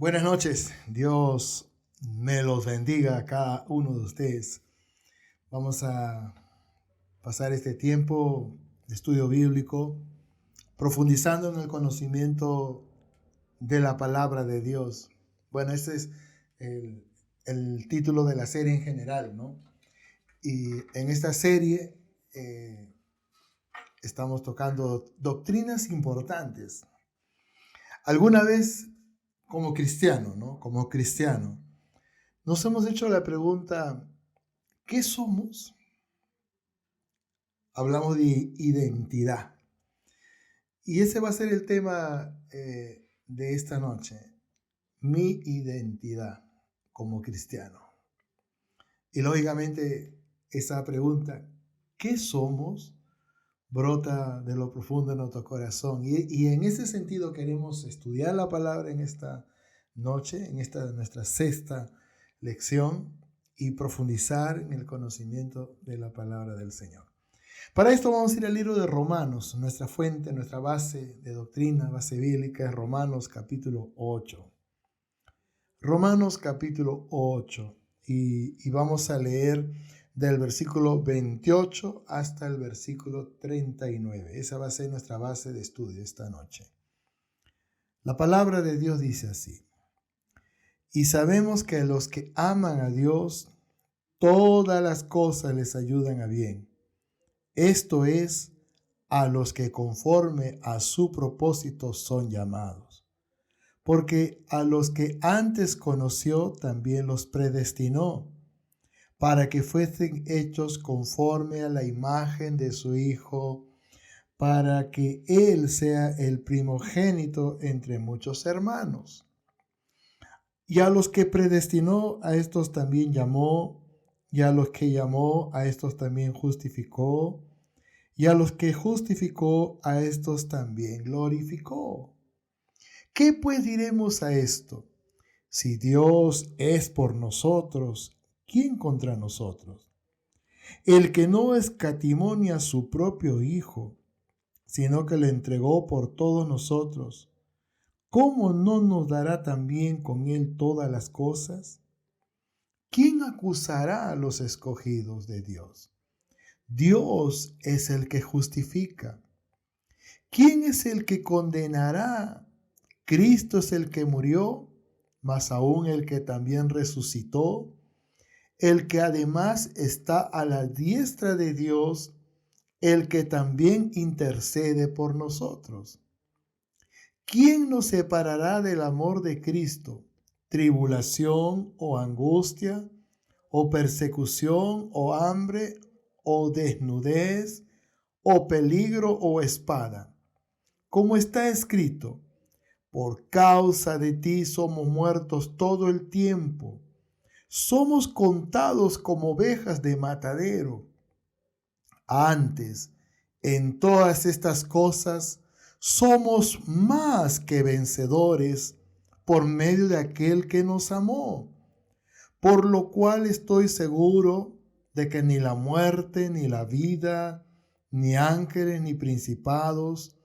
Buenas noches, Dios me los bendiga a cada uno de ustedes. Vamos a pasar este tiempo de estudio bíblico, profundizando en el conocimiento de la palabra de Dios. Bueno, ese es el título de la serie en general, ¿no? Y en esta serie estamos tocando doctrinas importantes. Alguna vez como cristiano, ¿no? Como cristiano, nos hemos hecho la pregunta, ¿qué somos? Hablamos de identidad. Y ese va a ser el tema de esta noche, mi identidad como cristiano. Y lógicamente esa pregunta, ¿qué somos? Brota de lo profundo de nuestro corazón. Y en ese sentido queremos estudiar la palabra en esta noche, en esta nuestra sexta lección, y profundizar en el conocimiento de la palabra del Señor. Para esto vamos a ir al libro de Romanos, nuestra fuente, nuestra base de doctrina, base bíblica, es Romanos capítulo 8. Romanos capítulo 8. Y vamos a leer del versículo 28 hasta el versículo 39. Esa va a ser nuestra base de estudio esta noche. La palabra de Dios dice así: y sabemos que a los que aman a Dios, todas las cosas les ayudan a bien. Esto es, a los que conforme a su propósito son llamados. Porque a los que antes conoció, también los predestinó, para que fuesen hechos conforme a la imagen de su Hijo, para que Él sea el primogénito entre muchos hermanos. Y a los que predestinó, a estos también llamó, y a los que llamó, a estos también justificó, y a los que justificó, a estos también glorificó. ¿Qué pues diremos a esto? Si Dios es por nosotros, ¿quién contra nosotros? El que no escatimó ni a su propio Hijo, sino que le entregó por todos nosotros, ¿cómo no nos dará también con él todas las cosas? ¿Quién acusará a los escogidos de Dios? Dios es el que justifica. ¿Quién es el que condenará? Cristo es el que murió, mas aún el que también resucitó, el que además está a la diestra de Dios, el que también intercede por nosotros. ¿Quién nos separará del amor de Cristo? ¿Tribulación o angustia, o persecución, o hambre, o desnudez, o peligro, o espada? Como está escrito, por causa de ti somos muertos todo el tiempo. Somos contados como ovejas de matadero. Antes, en todas estas cosas, somos más que vencedores por medio de aquel que nos amó. Por lo cual estoy seguro de que ni la muerte, ni la vida, ni ángeles, ni principados,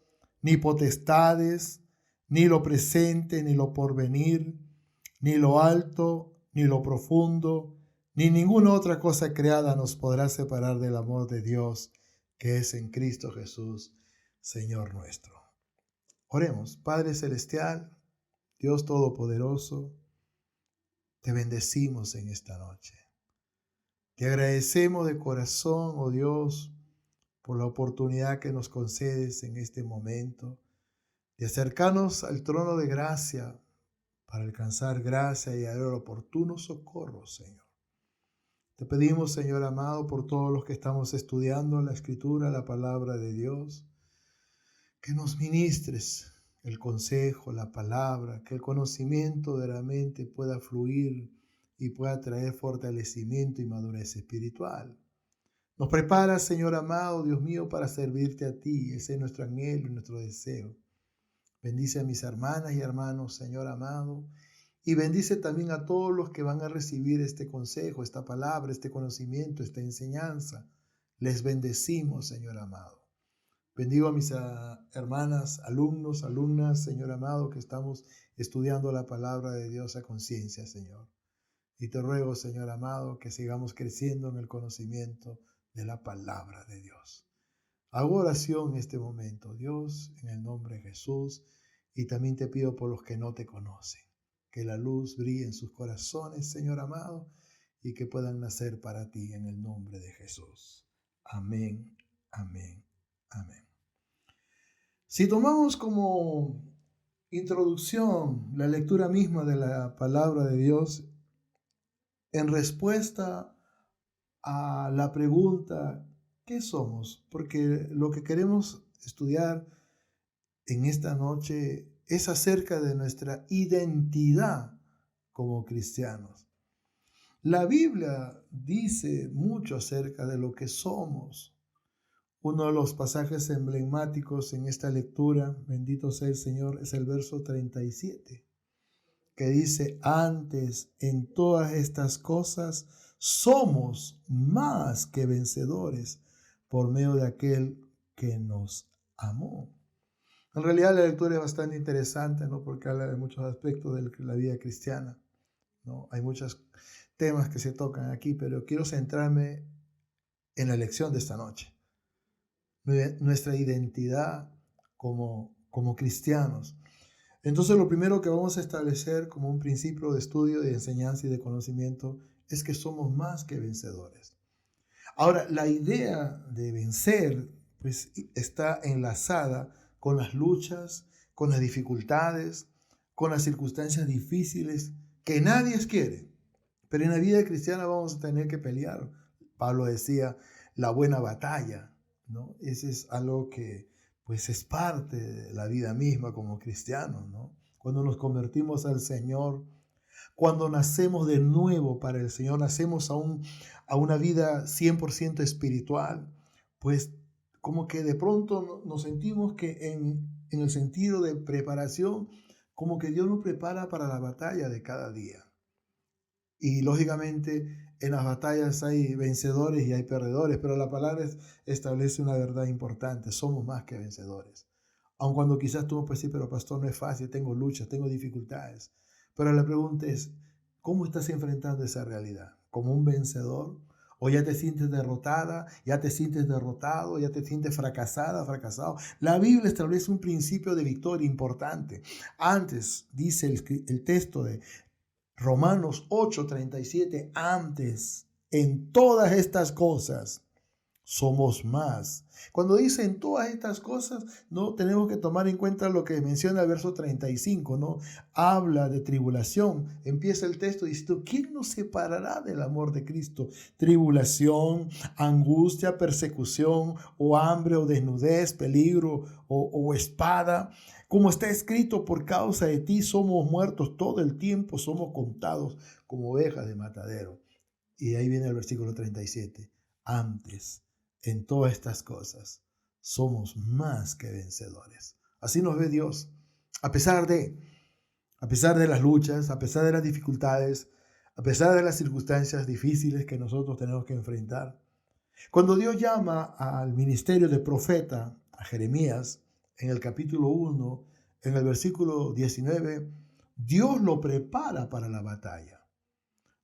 ni potestades, ni lo presente, ni lo porvenir, ni lo alto, ni lo profundo, ni ninguna otra cosa creada nos podrá separar del amor de Dios que es en Cristo Jesús, Señor nuestro. Oremos. Padre Celestial, Dios Todopoderoso, te bendecimos en esta noche. Te agradecemos de corazón, oh Dios, por la oportunidad que nos concedes en este momento de acercarnos al trono de gracia para alcanzar gracia y hallar oportuno socorro, Señor. Te pedimos, Señor amado, por todos los que estamos estudiando la Escritura, la palabra de Dios, que nos ministres el consejo, la palabra, que el conocimiento de la mente pueda fluir y pueda traer fortalecimiento y madurez espiritual. Nos prepara, Señor amado, Dios mío, para servirte a ti. Ese es nuestro anhelo y nuestro deseo. Bendice a mis hermanas y hermanos, Señor amado, y bendice también a todos los que van a recibir este consejo, esta palabra, este conocimiento, esta enseñanza. Les bendecimos, Señor amado. Bendigo a mis hermanas, alumnos, alumnas, Señor amado, que estamos estudiando la palabra de Dios a conciencia, Señor. Y te ruego, Señor amado, que sigamos creciendo en el conocimiento de la palabra de Dios. Hago oración en este momento, Dios, en el nombre de Jesús, y también te pido por los que no te conocen, que la luz brille en sus corazones, Señor amado, y que puedan nacer para ti en el nombre de Jesús. Amén, amén, amén. Si tomamos como introducción la lectura misma de la palabra de Dios, en respuesta a la pregunta, ¿qué somos? Porque lo que queremos estudiar en esta noche es acerca de nuestra identidad como cristianos. La Biblia dice mucho acerca de lo que somos. Uno de los pasajes emblemáticos en esta lectura, bendito sea el Señor, es el verso 37, que dice: antes en todas estas cosas somos más que vencedores por medio de aquel que nos amó. En realidad la lectura es bastante interesante, ¿no? Porque habla de muchos aspectos de la vida cristiana, ¿no? Hay muchos temas que se tocan aquí, pero quiero centrarme en la lección de esta noche. Nuestra identidad como cristianos. Entonces lo primero que vamos a establecer como un principio de estudio, de enseñanza y de conocimiento es que somos más que vencedores. Ahora, la idea de vencer pues está enlazada con las luchas, con las dificultades, con las circunstancias difíciles que nadie quiere. Pero en la vida cristiana vamos a tener que pelear. Pablo decía, la buena batalla, ¿no? Ese es algo que pues es parte de la vida misma como cristianos, ¿no? Cuando nos convertimos al Señor, cuando nacemos de nuevo para el Señor, nacemos a una vida 100% espiritual, pues como que de pronto nos sentimos que en el sentido de preparación, como que Dios nos prepara para la batalla de cada día. Y lógicamente en las batallas hay vencedores y hay perdedores, pero la palabra establece una verdad importante: somos más que vencedores. Aun cuando quizás tú puedes decir, pero pastor, no es fácil, tengo luchas, tengo dificultades. Pero la pregunta es, ¿cómo estás enfrentando esa realidad? ¿Como un vencedor? ¿O ya te sientes derrotada, ya te sientes derrotado, ya te sientes fracasada, fracasado? La Biblia establece un principio de victoria importante. Antes, dice el texto de Romanos 8:37, antes en todas estas cosas somos más. Cuando dice en todas estas cosas, no tenemos que tomar en cuenta lo que menciona el verso 35, ¿no? Habla de tribulación. Empieza el texto diciendo, ¿quién nos separará del amor de Cristo? Tribulación, angustia, persecución, o hambre, o desnudez, peligro, o espada. Como está escrito, por causa de ti somos muertos todo el tiempo, somos contados como ovejas de matadero. Y ahí viene el versículo 37. Antes, en todas estas cosas, somos más que vencedores. Así nos ve Dios. A pesar de las luchas, a pesar de las dificultades, a pesar de las circunstancias difíciles que nosotros tenemos que enfrentar. Cuando Dios llama al ministerio de profeta, a Jeremías, en el capítulo 1, en el versículo 19, Dios lo prepara para la batalla.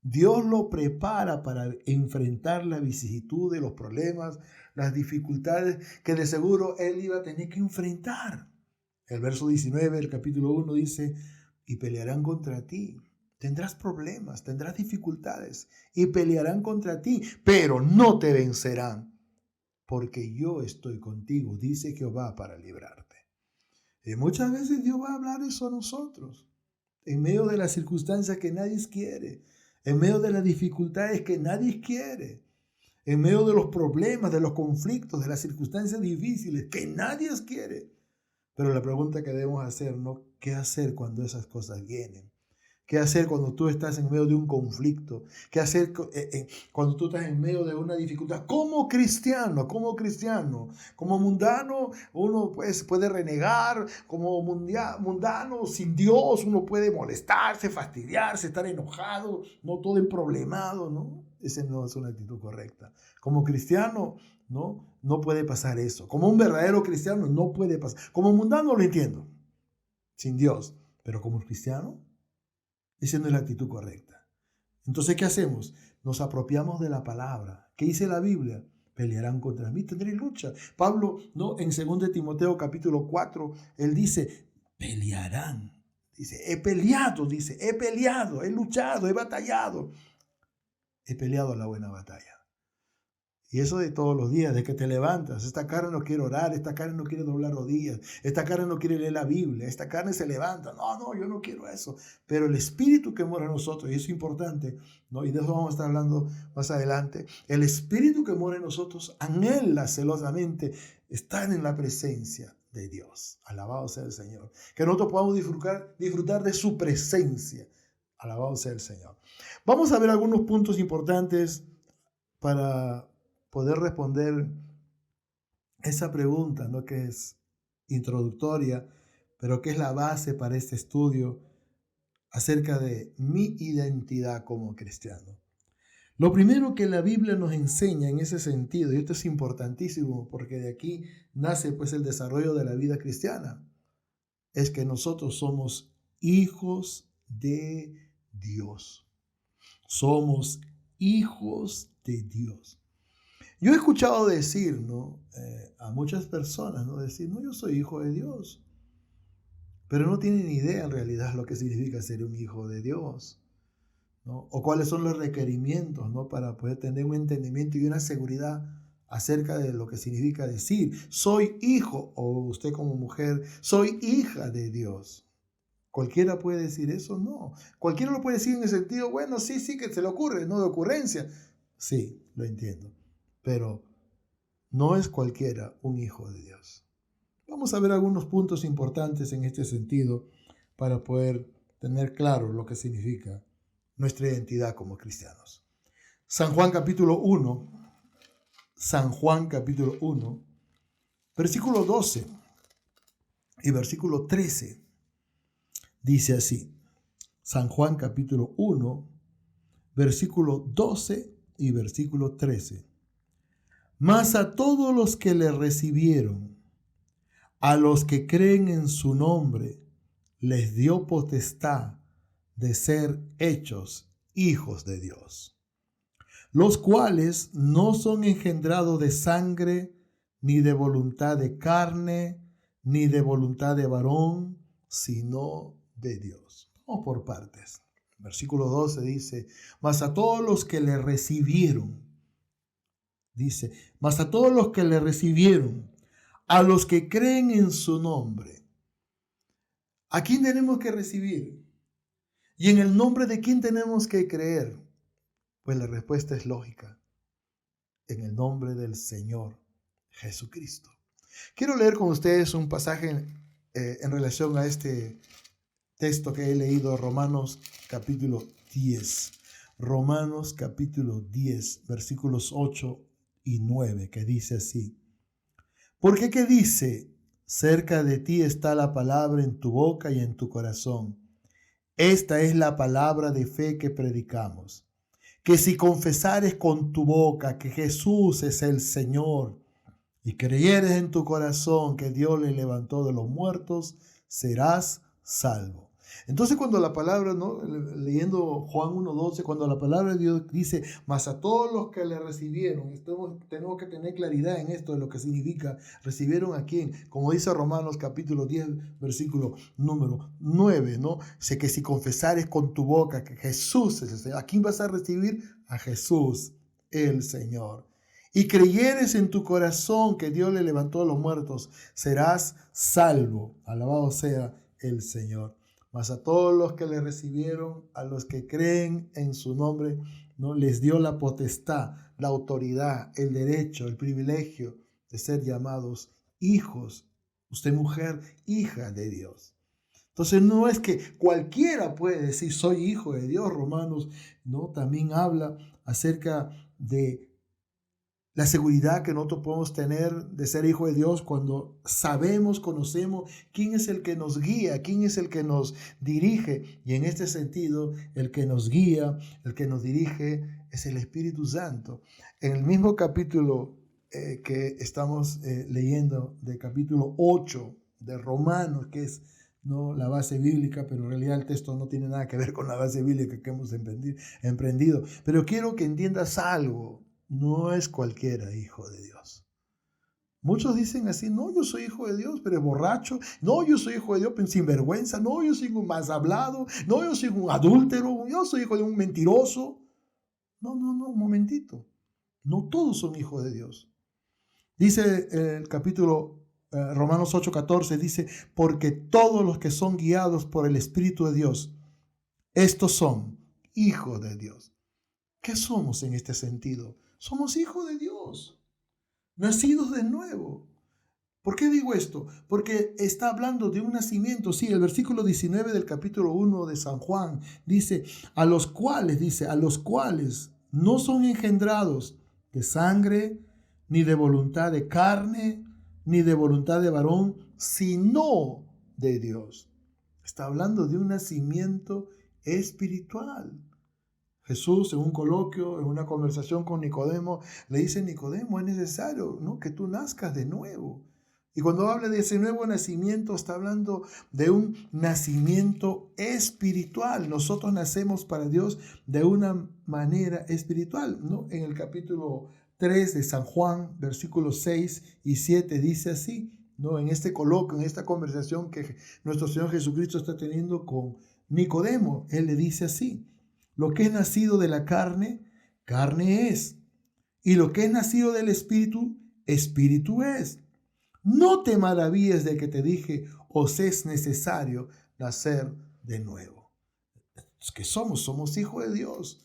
Dios lo prepara para enfrentar la vicisitud de los problemas, las dificultades que de seguro él iba a tener que enfrentar. El verso 19 del capítulo 1 dice, y pelearán contra ti. Tendrás problemas, tendrás dificultades y pelearán contra ti, pero no te vencerán, porque yo estoy contigo, dice Jehová, para librarte. Y muchas veces Dios va a hablar eso a nosotros, en medio de las circunstancias que nadie quiere, en medio de las dificultades que nadie quiere, en medio de los problemas, de los conflictos, de las circunstancias difíciles que nadie quiere. Pero la pregunta que debemos hacer, ¿no? ¿Qué hacer cuando esas cosas vienen? ¿Qué hacer cuando tú estás en medio de un conflicto? ¿Qué hacer cuando tú estás en medio de una dificultad? Como cristiano, como mundano, uno pues puede renegar, como mundano, sin Dios, uno puede molestarse, fastidiarse, estar enojado, no todo emproblemado, ¿no? Esa no es una actitud correcta. Como cristiano, ¿no? No puede pasar eso. Como un verdadero cristiano no puede pasar. Como mundano lo entiendo, sin Dios. Pero como cristiano, esa no es la actitud correcta. Entonces, ¿qué hacemos? Nos apropiamos de la palabra. ¿Qué dice la Biblia? Pelearán contra mí, tendré lucha. Pablo, ¿no? En 2 Timoteo capítulo 4, él dice, pelearán. Dice, he peleado, he luchado, he batallado. He peleado la buena batalla. Y eso de todos los días, de que te levantas. Esta carne no quiere orar, esta carne no quiere doblar rodillas, esta carne no quiere leer la Biblia, esta carne se levanta. No, yo no quiero eso. Pero el espíritu que mora en nosotros, y eso es importante, ¿no? Y de eso vamos a estar hablando más adelante. El espíritu que mora en nosotros anhela celosamente estar en la presencia de Dios. Alabado sea el Señor. Que nosotros podamos disfrutar de su presencia. Alabado sea el Señor. Vamos a ver algunos puntos importantes para poder responder esa pregunta, ¿no? Que es introductoria, pero que es la base para este estudio acerca de mi identidad como cristiano. Lo primero que la Biblia nos enseña en ese sentido, y esto es importantísimo porque de aquí nace pues el desarrollo de la vida cristiana, es que nosotros somos hijos de Dios. Somos hijos de Dios. Yo he escuchado decir, ¿no? A muchas personas, ¿no? Decir, no, yo soy hijo de Dios. Pero no tienen idea en realidad lo que significa ser un hijo de Dios, ¿no? O cuáles son los requerimientos, ¿no? Para poder tener un entendimiento y una seguridad acerca de lo que significa decir, soy hijo, o usted como mujer, soy hija de Dios. ¿Cualquiera puede decir eso? No. Cualquiera lo puede decir en el sentido, bueno, sí, que se le ocurre, no de ocurrencia. Sí, lo entiendo. Pero no es cualquiera un hijo de Dios. Vamos a ver algunos puntos importantes en este sentido para poder tener claro lo que significa nuestra identidad como cristianos. San Juan capítulo 1, versículo 12 y versículo 13, dice así. San Juan capítulo 1, versículo 12 y versículo 13. Mas a todos los que le recibieron, a los que creen en su nombre, les dio potestad de ser hechos hijos de Dios, los cuales no son engendrados de sangre, ni de voluntad de carne, ni de voluntad de varón, sino de Dios. Vamos por partes. Versículo 12 dice, mas a todos los que le recibieron, dice, mas a todos los que le recibieron, a los que creen en su nombre. ¿A quién tenemos que recibir? ¿Y en el nombre de quién tenemos que creer? Pues la respuesta es lógica. En el nombre del Señor Jesucristo. Quiero leer con ustedes un pasaje en relación a este texto que he leído, Romanos capítulo 10. Romanos capítulo 10, versículos 8 y 9, que dice así. Porque ¿qué dice? Cerca de ti está la palabra en tu boca y en tu corazón. Esta es la palabra de fe que predicamos. Que si confesares con tu boca que Jesús es el Señor y creyeres en tu corazón que Dios le levantó de los muertos, serás salvo. Entonces cuando la palabra, ¿no? Leyendo Juan 1:12, cuando la palabra de Dios dice, mas a todos los que le recibieron, tenemos que tener claridad en esto de lo que significa, recibieron a quién, como dice Romanos capítulo 10, versículo número 9, ¿no? Sé que si confesares con tu boca que Jesús es el Señor, ¿a quién vas a recibir? A Jesús, el Señor. Y creyeres en tu corazón que Dios le levantó a los muertos, serás salvo. Alabado sea el Señor. Mas a todos los que le recibieron, a los que creen en su nombre, ¿no? Les dio la potestad, la autoridad, el derecho, el privilegio de ser llamados hijos. Usted, mujer, hija de Dios. Entonces no es que cualquiera puede decir soy hijo de Dios. Romanos, ¿no? También habla acerca de la seguridad que nosotros podemos tener de ser hijo de Dios cuando sabemos, conocemos quién es el que nos guía, quién es el que nos dirige. Y en este sentido, el que nos guía, el que nos dirige es el Espíritu Santo. En el mismo capítulo que estamos leyendo del capítulo 8 de Romanos, que es no la base bíblica, pero en realidad el texto no tiene nada que ver con la base bíblica que hemos emprendido. Pero quiero que entiendas algo, no es cualquiera hijo de Dios. Muchos dicen así, no, yo soy hijo de Dios, pero borracho. No, yo soy hijo de Dios, pero sinvergüenza. No, yo soy un más hablado. No, yo soy un adúltero. Yo soy hijo de un mentiroso. No, un momentito. No todos son hijos de Dios. Dice el capítulo Romanos 8:14, dice, porque todos los que son guiados por el Espíritu de Dios, estos son hijos de Dios. ¿Qué somos en este sentido? Somos hijos de Dios, nacidos de nuevo. ¿Por qué digo esto? Porque está hablando de un nacimiento. Sí, el versículo 19 del capítulo 1 de San Juan dice, a los cuales no son engendrados de sangre, ni de voluntad de carne, ni de voluntad de varón, sino de Dios. Está hablando de un nacimiento espiritual. Jesús, en un coloquio, en una conversación con Nicodemo, le dice, Nicodemo, es necesario, ¿no?, que tú nazcas de nuevo. Y cuando habla de ese nuevo nacimiento, está hablando de un nacimiento espiritual. Nosotros nacemos para Dios de una manera espiritual, ¿no? En el capítulo 3 de San Juan, versículos 6 y 7, dice así, ¿no? En este coloquio, en esta conversación que nuestro Señor Jesucristo está teniendo con Nicodemo, Él le dice así, lo que es nacido de la carne, carne es. Y lo que es nacido del Espíritu, Espíritu es. No te maravilles de que te dije, os es necesario nacer de nuevo. Es que somos hijos de Dios.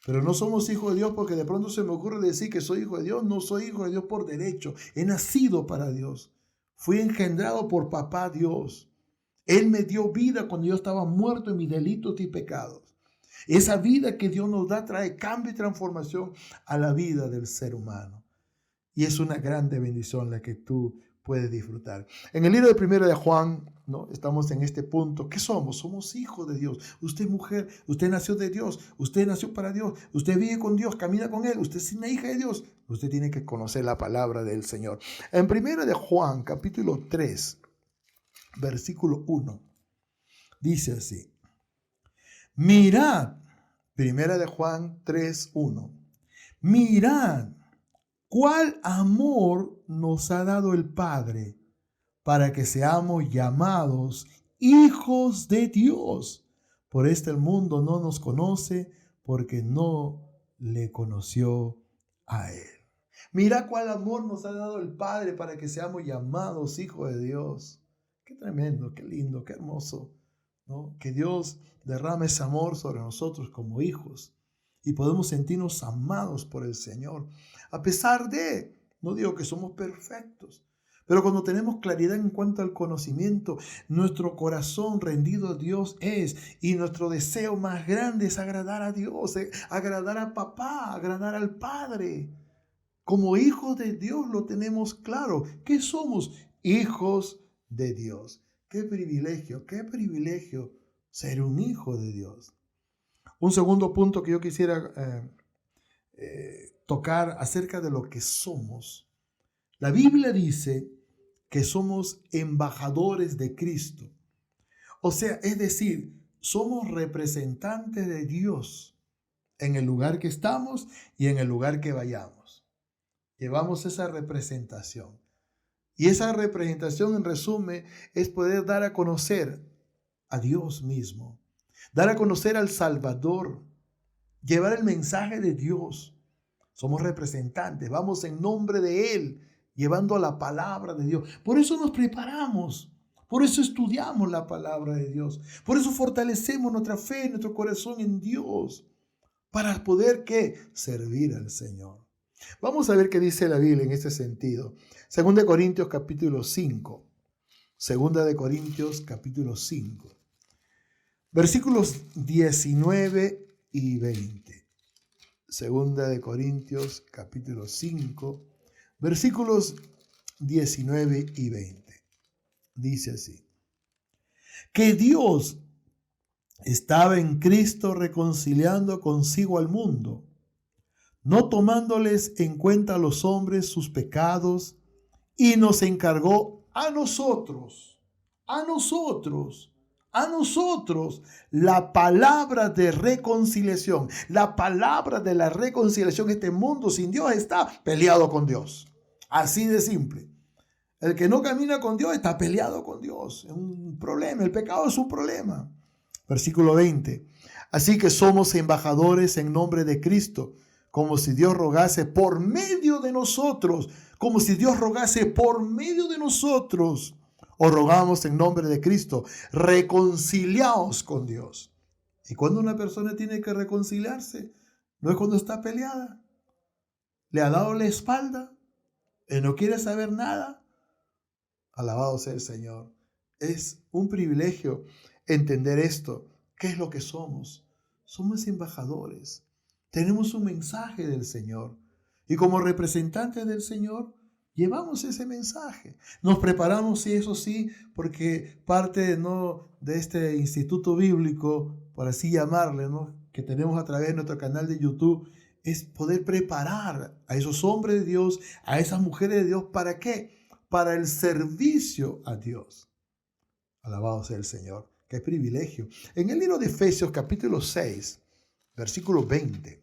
Pero no somos hijos de Dios porque de pronto se me ocurre decir que soy hijo de Dios. No soy hijo de Dios por derecho. He nacido para Dios. Fui engendrado por papá Dios. Él me dio vida cuando yo estaba muerto en mis delitos y pecados. Esa vida que Dios nos da trae cambio y transformación a la vida del ser humano. Y es una grande bendición la que tú puedes disfrutar. En el libro de Primera de Juan, ¿no?, estamos en este punto. ¿Qué somos? Somos hijos de Dios. Usted, mujer, usted nació de Dios. Usted nació para Dios. Usted vive con Dios, camina con Él. Usted es una hija de Dios. Usted tiene que conocer la palabra del Señor. En Primera de Juan, capítulo 3, versículo 1, dice así. Mirad, Primera de Juan 3:1. Mirad cuál amor nos ha dado el Padre para que seamos llamados hijos de Dios. Por este el mundo no nos conoce porque no le conoció a Él. Mira cuál amor nos ha dado el Padre para que seamos llamados hijos de Dios. Qué tremendo, qué lindo, qué hermoso, ¿no? Que Dios derrame ese amor sobre nosotros como hijos y podemos sentirnos amados por el Señor. A pesar de, no digo que somos perfectos, pero cuando tenemos claridad en cuanto al conocimiento, nuestro corazón rendido a Dios es, y nuestro deseo más grande es agradar a Dios, agradar a papá, agradar al Padre. Como hijos de Dios lo tenemos claro. ¿Qué somos? Hijos de Dios. Qué privilegio ser un hijo de Dios. Un segundo punto que yo quisiera tocar acerca de lo que somos. La Biblia dice que somos embajadores de Cristo. O sea, es decir, somos representantes de Dios en el lugar que estamos y en el lugar que vayamos. Llevamos esa representación. Y esa representación, en resumen, es poder dar a conocer a Dios mismo, dar a conocer al Salvador, llevar el mensaje de Dios. Somos representantes, vamos en nombre de Él, llevando la palabra de Dios. Por eso nos preparamos, por eso estudiamos la palabra de Dios, por eso fortalecemos nuestra fe, nuestro corazón en Dios, para poder, ¿qué?, servir al Señor. Vamos a ver qué dice la Biblia en este sentido. 2 Corintios capítulo 5. 2 Corintios capítulo 5. Versículos 19 y 20. 2 Corintios capítulo 5. Versículos 19 y 20. Dice así. Que Dios estaba en Cristo reconciliando consigo al mundo, no tomándoles en cuenta a los hombres sus pecados, y nos encargó a nosotros la palabra de reconciliación. La palabra de la reconciliación. Este mundo sin Dios está peleado con Dios. Así de simple. El que no camina con Dios está peleado con Dios. Es un problema. El pecado es un problema. Versículo 20. Así que somos embajadores en nombre de Cristo, como si Dios rogase por medio de nosotros. Como si Dios rogase por medio de nosotros. Os rogamos en nombre de Cristo, reconciliaos con Dios. Y cuando una persona tiene que reconciliarse, no es cuando está peleada, le ha dado la espalda, y no quiere saber nada. Alabado sea el Señor. Es un privilegio entender esto. ¿Qué es lo que somos? Somos embajadores. Tenemos un mensaje del Señor. Y como representantes del Señor, llevamos ese mensaje. Nos preparamos, sí, eso sí, porque parte de este instituto bíblico, por así llamarle, ¿no?, que tenemos a través de nuestro canal de YouTube, es poder preparar a esos hombres de Dios, a esas mujeres de Dios. ¿Para qué? Para el servicio a Dios. Alabado sea el Señor. Qué privilegio. En el libro de Efesios capítulo 6, versículo 20,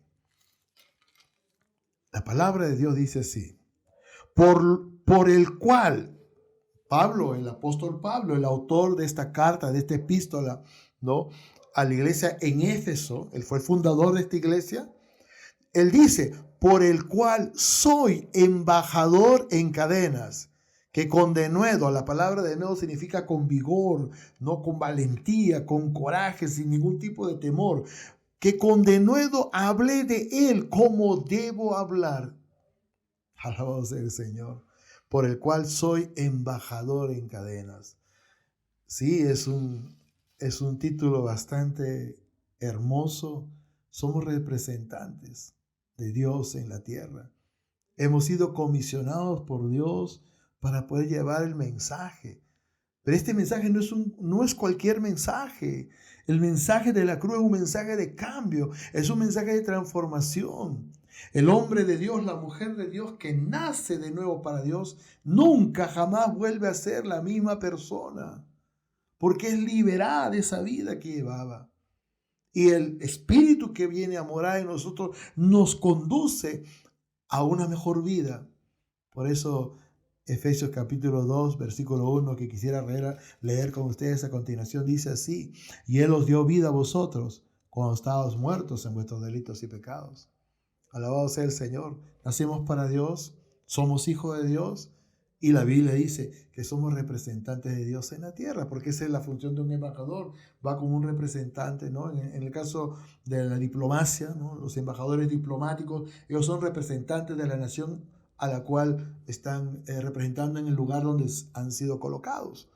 la palabra de Dios dice así: por el cual Pablo, el apóstol Pablo, el autor de esta carta, de esta epístola, ¿no?, a la iglesia en Éfeso, él fue el fundador de esta iglesia. Él dice: por el cual soy embajador en cadenas, que con denuedo, la palabra denuedo significa con vigor, no, con valentía, con coraje, sin ningún tipo de temor, que con denuedo hablé de él como debo hablar. Alabado sea el Señor. Por el cual soy embajador en cadenas. Sí, es un título bastante hermoso. Somos representantes de Dios en la tierra. Hemos sido comisionados por Dios para poder llevar el mensaje. Pero este mensaje no es cualquier mensaje. El mensaje de la cruz es un mensaje de cambio, es un mensaje de transformación. El hombre de Dios, la mujer de Dios que nace de nuevo para Dios, nunca jamás vuelve a ser la misma persona, porque es liberada de esa vida que llevaba. Y el Espíritu que viene a morar en nosotros nos conduce a una mejor vida. Por eso Efesios capítulo 2, versículo 1, que quisiera leer con ustedes a continuación, dice así: y Él os dio vida a vosotros cuando estabais muertos en vuestros delitos y pecados. Alabado sea el Señor. Nacimos para Dios, somos hijos de Dios, y la Biblia dice que somos representantes de Dios en la tierra, porque esa es la función de un embajador. Va como un representante, ¿no? En el caso de la diplomacia, ¿no?, los embajadores diplomáticos, ellos son representantes de la nación a la cual están representando en el lugar donde han sido colocados.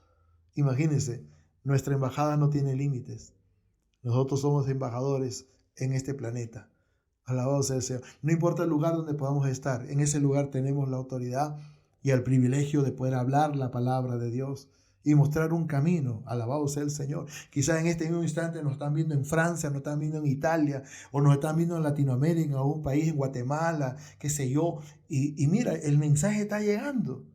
Imagínense, nuestra embajada no tiene límites. Nosotros somos embajadores en este planeta. Alabado sea el Señor. No importa el lugar donde podamos estar, en ese lugar tenemos la autoridad y el privilegio de poder hablar la palabra de Dios y mostrar un camino. Alabado sea el Señor. Quizás en este mismo instante nos están viendo en Francia, nos están viendo en Italia, o nos están viendo en Latinoamérica, en algún país, en Guatemala, qué sé yo. Y mira, el mensaje está llegando.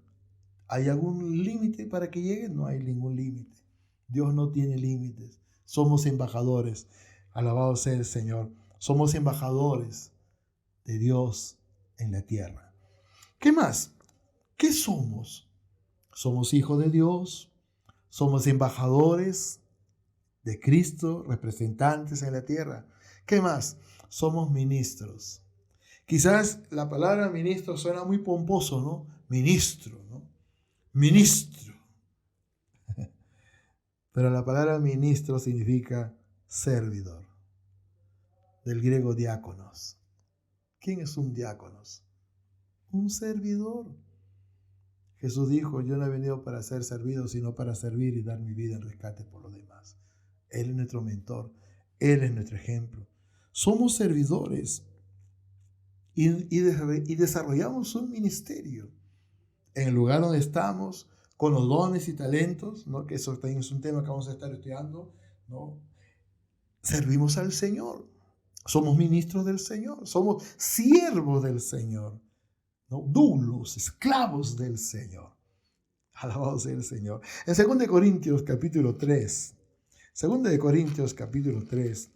¿Hay algún límite para que llegue? No hay ningún límite. Dios no tiene límites. Somos embajadores. Alabado sea el Señor. Somos embajadores de Dios en la tierra. ¿Qué más? ¿Qué somos? Somos hijos de Dios. Somos embajadores de Cristo, representantes en la tierra. ¿Qué más? Somos ministros. Quizás la palabra ministro suena muy pomposo, ¿no? Ministro, ¿no? Ministro. Pero la palabra ministro significa servidor. Del griego diáconos. ¿Quién es un diáconos? Un servidor. Jesús dijo: yo no he venido para ser servido, sino para servir y dar mi vida en rescate por los demás. Él es nuestro mentor. Él es nuestro ejemplo. Somos servidores y desarrollamos un ministerio en el lugar donde estamos, con los dones y talentos, ¿no?, que eso también es un tema que vamos a estar estudiando, ¿no? Servimos al Señor. Somos ministros del Señor, somos siervos del Señor, ¿no? Doulos, esclavos del Señor. Alabado sea el Señor. En 2 Corintios capítulo 3, 2 Corintios capítulo 3,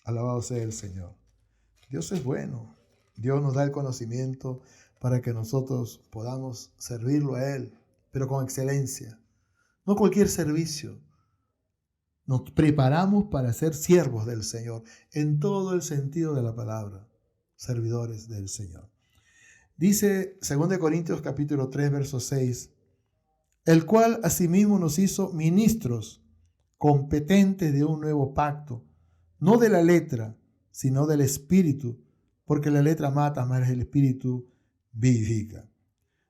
alabado sea el Señor. Dios es bueno. Dios nos da el conocimiento para que nosotros podamos servirlo a Él, pero con excelencia. No cualquier servicio. Nos preparamos para ser siervos del Señor en todo el sentido de la palabra. Servidores del Señor. Dice 2 Corintios capítulo 3, verso 6, el cual asimismo nos hizo ministros competentes de un nuevo pacto, no de la letra, sino del Espíritu, porque la letra mata, mas el Espíritu vivifica.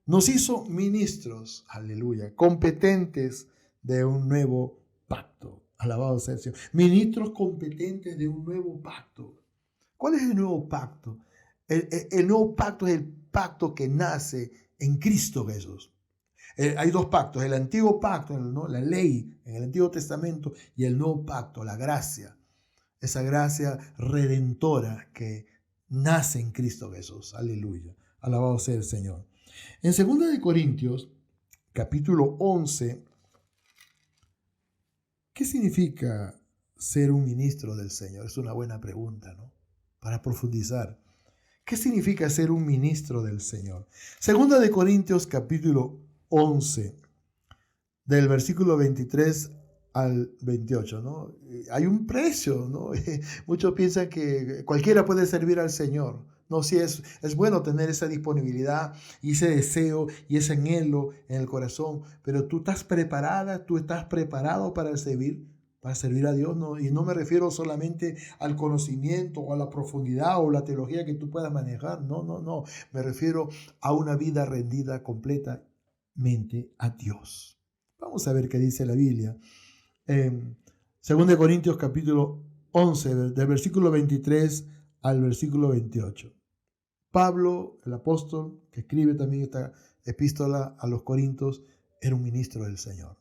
Nos hizo ministros, aleluya, competentes de un nuevo pacto. Alabado sea el Señor. Ministros competentes de un nuevo pacto. ¿Cuál es el nuevo pacto? El nuevo pacto es el pacto que nace en Cristo Jesús. Hay dos pactos, el antiguo pacto, ¿no? La ley en el Antiguo Testamento, y el nuevo pacto, la gracia. Esa gracia redentora que nace en Cristo Jesús. Aleluya. Alabado sea el Señor. En 2 Corintios, capítulo 11, ¿qué significa ser un ministro del Señor? Es una buena pregunta, ¿no? Para profundizar. ¿Qué significa ser un ministro del Señor? 2 Corintios, capítulo 11, del versículo 23 al 28, ¿no? Hay un precio, ¿no? Muchos piensan que cualquiera puede servir al Señor. No, sí es bueno tener esa disponibilidad y ese deseo y ese anhelo en el corazón, pero tú estás preparada, tú estás preparado para servir a Dios, ¿no? Y no me refiero solamente al conocimiento o a la profundidad o la teología que tú puedas manejar, no, me refiero a una vida rendida completamente a Dios. Vamos a ver qué dice la Biblia. 2 Corintios capítulo 11, del versículo 23 al versículo 28. Pablo, el apóstol, que escribe también esta epístola a los Corintios, era un ministro del Señor.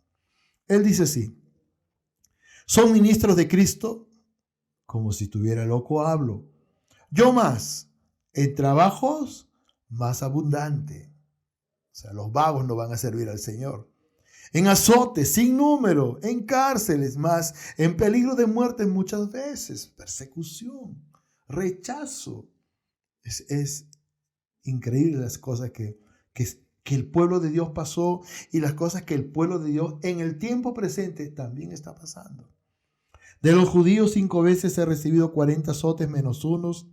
Él dice así: ¿son ministros de Cristo? Como si estuviera loco hablo. Yo más, en trabajos más abundante. O sea, los vagos no van a servir al Señor. En azotes sin número, en cárceles, más en peligro de muerte muchas veces, persecución, rechazo. Es increíble las cosas que el pueblo de Dios pasó y las cosas que el pueblo de Dios en el tiempo presente también está pasando. De los judíos 5 veces he recibido 40 azotes menos unos.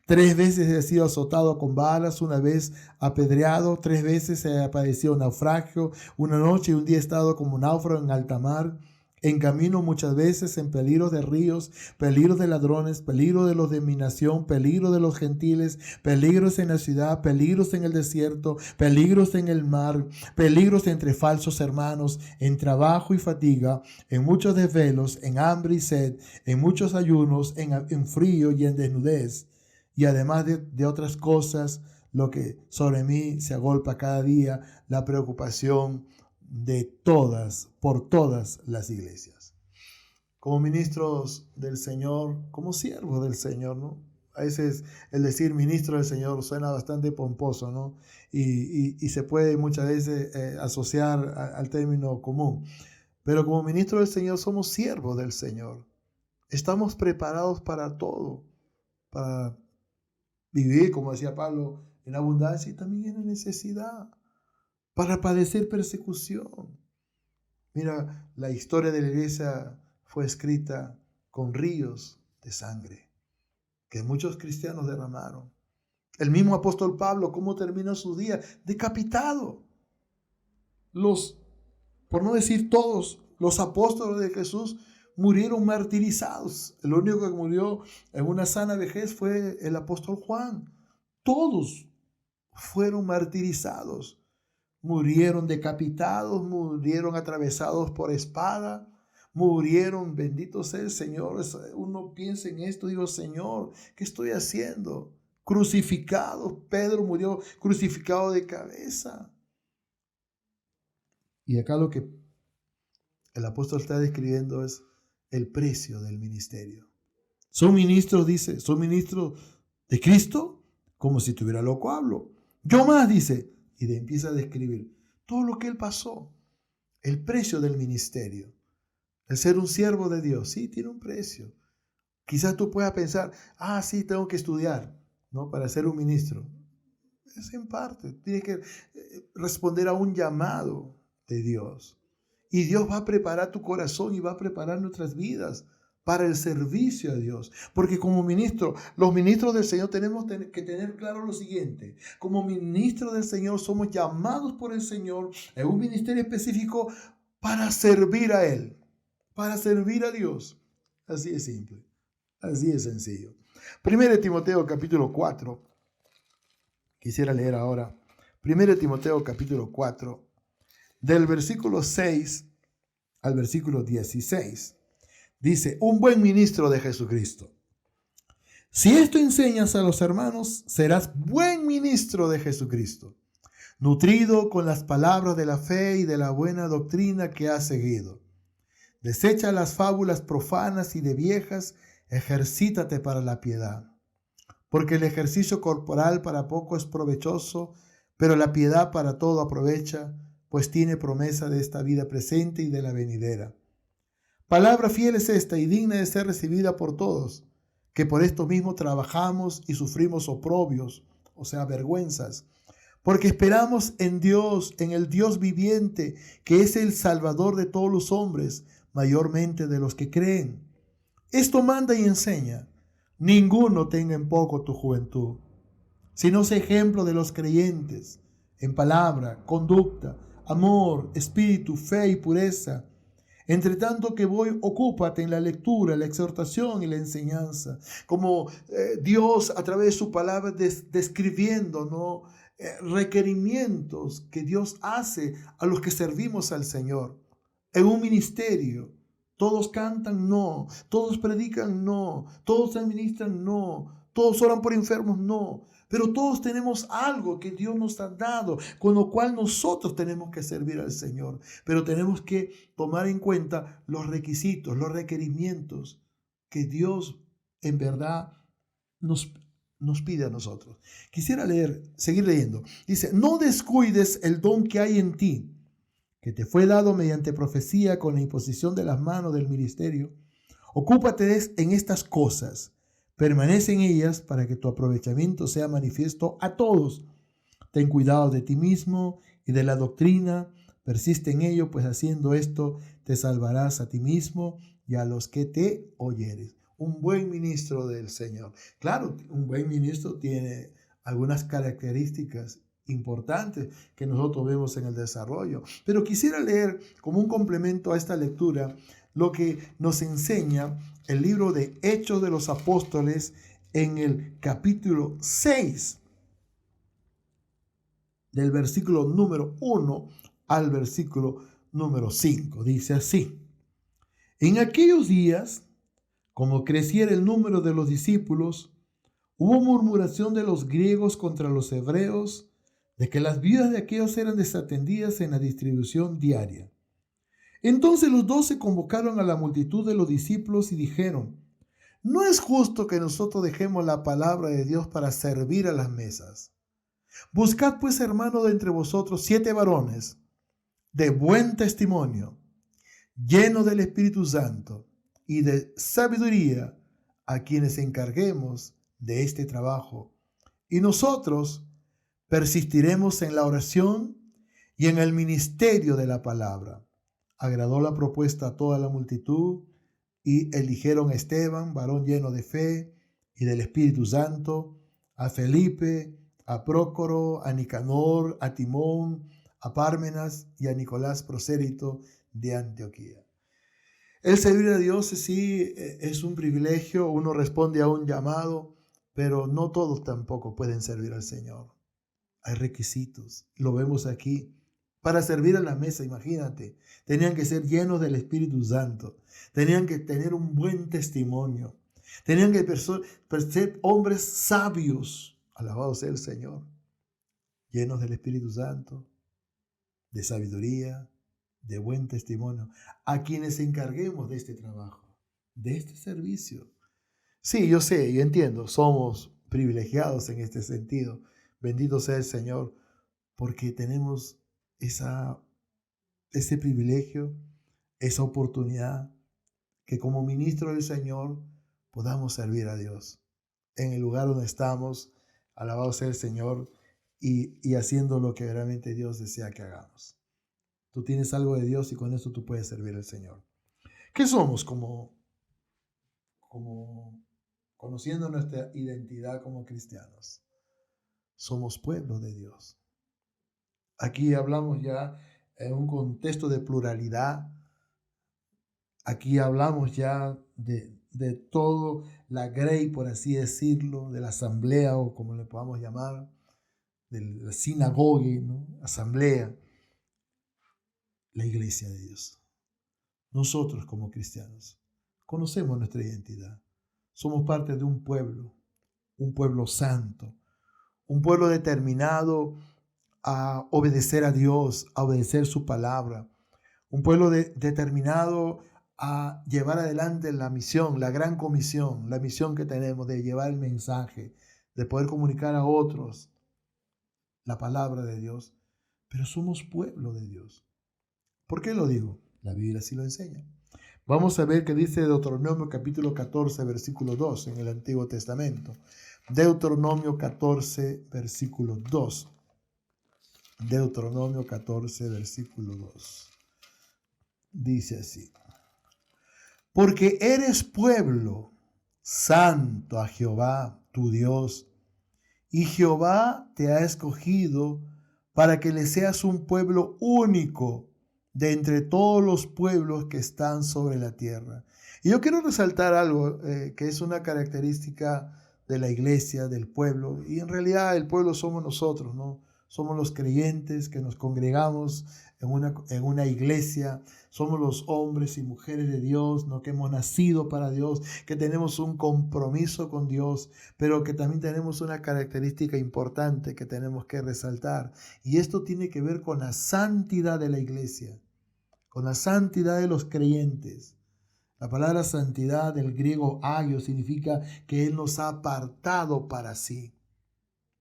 3 veces he sido azotado con balas, 1 vez apedreado, 3 veces he padecido naufragio, 1 noche y 1 día he estado como náufrago en alta mar, en camino muchas veces, en peligros de ríos, peligros de ladrones, peligro de los de mi nación, peligro de los gentiles, peligros en la ciudad, peligros en el desierto, peligros en el mar, peligros entre falsos hermanos, en trabajo y fatiga, en muchos desvelos, en hambre y sed, en muchos ayunos, en frío y en desnudez. Y además de otras cosas, lo que sobre mí se agolpa cada día, la preocupación por todas las iglesias. Como ministros del Señor, como siervos del Señor, ¿no? A veces el decir ministro del Señor suena bastante pomposo, ¿no? Y se puede muchas veces asociar al término común. Pero como ministro del Señor somos siervos del Señor. Estamos preparados para todo, para vivir, como decía Pablo, en abundancia y también en necesidad, para padecer persecución. Mira, la historia de la iglesia fue escrita con ríos de sangre que muchos cristianos derramaron. El mismo apóstol Pablo, ¿cómo terminó su día? Decapitado. Por no decir todos, los apóstoles de Jesús murieron martirizados. El único que murió en una sana vejez fue el apóstol Juan. Todos fueron martirizados. Murieron decapitados, murieron atravesados por espada, murieron, bendito sea el Señor. Uno piensa en esto, digo, Señor, ¿qué estoy haciendo? Crucificados. Pedro murió crucificado de cabeza. Y acá lo que el apóstol está describiendo es el precio del ministerio. ¿Son ministros, dice, son ministros de Cristo? Como si estuviera loco hablo. Yo más, dice, y empieza a describir todo lo que él pasó. El precio del ministerio. El ser un siervo de Dios, sí, tiene un precio. Quizás tú puedas pensar, sí, tengo que estudiar, ¿no? Para ser un ministro. Es en parte, tienes que responder a un llamado de Dios. Y Dios va a preparar tu corazón y va a preparar nuestras vidas para el servicio a Dios. Porque como ministro, los ministros del Señor tenemos que tener claro lo siguiente. Como ministros del Señor somos llamados por el Señor en un ministerio específico para servir a Él, para servir a Dios. Así es simple, así es sencillo. 1 Timoteo capítulo 4. Quisiera leer ahora 1 Timoteo capítulo 4, del versículo 6 al versículo 16. Dice, un buen ministro de Jesucristo. Si esto enseñas a los hermanos, serás buen ministro de Jesucristo, nutrido con las palabras de la fe y de la buena doctrina que has seguido. Desecha las fábulas profanas y de viejas, ejercítate para la piedad. Porque el ejercicio corporal para poco es provechoso, pero la piedad para todo aprovecha, pues tiene promesa de esta vida presente y de la venidera. Palabra fiel es esta y digna de ser recibida por todos, que por esto mismo trabajamos y sufrimos oprobios, o sea, vergüenzas, porque esperamos en Dios, en el Dios viviente, que es el Salvador de todos los hombres, mayormente de los que creen. Esto manda y enseña. Ninguno tenga en poco tu juventud, sino sé ejemplo de los creyentes, en palabra, conducta, amor, espíritu, fe y pureza. Entre tanto que voy, ocúpate en la lectura, la exhortación y la enseñanza, como Dios a través de su palabra describiendo, ¿no? Requerimientos que Dios hace a los que servimos al Señor en un ministerio. Todos cantan, no. Todos predican, no. Todos administran, no. Todos oran por enfermos, no. Pero todos tenemos algo que Dios nos ha dado, con lo cual nosotros tenemos que servir al Señor. Pero tenemos que tomar en cuenta los requisitos, los requerimientos que Dios en verdad nos pide a nosotros. Quisiera seguir leyendo. Dice, no descuides el don que hay en ti, que te fue dado mediante profecía con la imposición de las manos del ministerio. Ocúpate en estas cosas. Permanece en ellas para que tu aprovechamiento sea manifiesto a todos. Ten cuidado de ti mismo y de la doctrina. Persiste en ello, pues haciendo esto te salvarás a ti mismo y a los que te oyeres. Un buen ministro del Señor. Claro, un buen ministro tiene algunas características importantes que nosotros vemos en el desarrollo. Pero quisiera leer como un complemento a esta lectura lo que nos enseña el libro de Hechos de los Apóstoles en el capítulo 6, del versículo número 1 al versículo número 5. Dice así: en aquellos días, como creciera el número de los discípulos, hubo murmuración de los griegos contra los hebreos, de que las viudas de aquellos eran desatendidas en la distribución diaria. Entonces los 12 convocaron a la multitud de los discípulos y dijeron: no es justo que nosotros dejemos la palabra de Dios para servir a las mesas. Buscad pues, hermanos, de entre vosotros 7 varones de buen testimonio, llenos del Espíritu Santo y de sabiduría, a quienes encarguemos de este trabajo. Y nosotros persistiremos en la oración y en el ministerio de la palabra. Agradó la propuesta a toda la multitud y eligieron a Esteban, varón lleno de fe y del Espíritu Santo, a Felipe, a Prócoro, a Nicanor, a Timón, a Pármenas y a Nicolás prosélito de Antioquía. El servir a Dios sí es un privilegio, uno responde a un llamado, pero no todos tampoco pueden servir al Señor. Hay requisitos, lo vemos aquí. Para servir a la mesa, imagínate, tenían que ser llenos del Espíritu Santo, tenían que tener un buen testimonio, tenían que ser hombres sabios, alabado sea el Señor, llenos del Espíritu Santo, de sabiduría, de buen testimonio, a quienes encarguemos de este trabajo, de este servicio. Sí, yo sé, yo entiendo, somos privilegiados en este sentido. Bendito sea el Señor, porque tenemos esa, ese privilegio, esa oportunidad, que como ministro del Señor podamos servir a Dios en el lugar donde estamos, alabado sea el Señor, y haciendo lo que realmente Dios desea que hagamos. Tú tienes algo de Dios y con eso tú puedes servir al Señor. ¿Qué somos como conociendo nuestra identidad como cristianos? Somos pueblo de Dios. Aquí hablamos ya en un contexto de pluralidad. Aquí hablamos ya de todo la grey, por así decirlo, de la asamblea o como le podamos llamar, de la sinagoga, ¿no? Asamblea, la iglesia de Dios. Nosotros como cristianos conocemos nuestra identidad. Somos parte de un pueblo santo, un pueblo determinado a obedecer a Dios, a obedecer su palabra, un pueblo determinado a llevar adelante la misión, la gran comisión, la misión que tenemos de llevar el mensaje, de poder comunicar a otros la palabra de Dios, pero somos pueblo de Dios. ¿Por qué lo digo? La Biblia sí lo enseña. Vamos a ver qué dice Deuteronomio capítulo 14, versículo 2 en el Antiguo Testamento. Deuteronomio 14, versículo 2. Deuteronomio 14, versículo 2. Dice así: porque eres pueblo santo a Jehová tu Dios, y Jehová te ha escogido para que le seas un pueblo único de entre todos los pueblos que están sobre la tierra. Y yo quiero resaltar algo que es una característica de la iglesia, del pueblo, y en realidad el pueblo somos nosotros, ¿no? Somos los creyentes que nos congregamos en una iglesia, somos los hombres y mujeres de Dios, ¿no? Que hemos nacido para Dios, que tenemos un compromiso con Dios, pero que también tenemos una característica importante que tenemos que resaltar. Y esto tiene que ver con la santidad de la iglesia, con la santidad de los creyentes. La palabra santidad del griego agio significa que Él nos ha apartado para sí.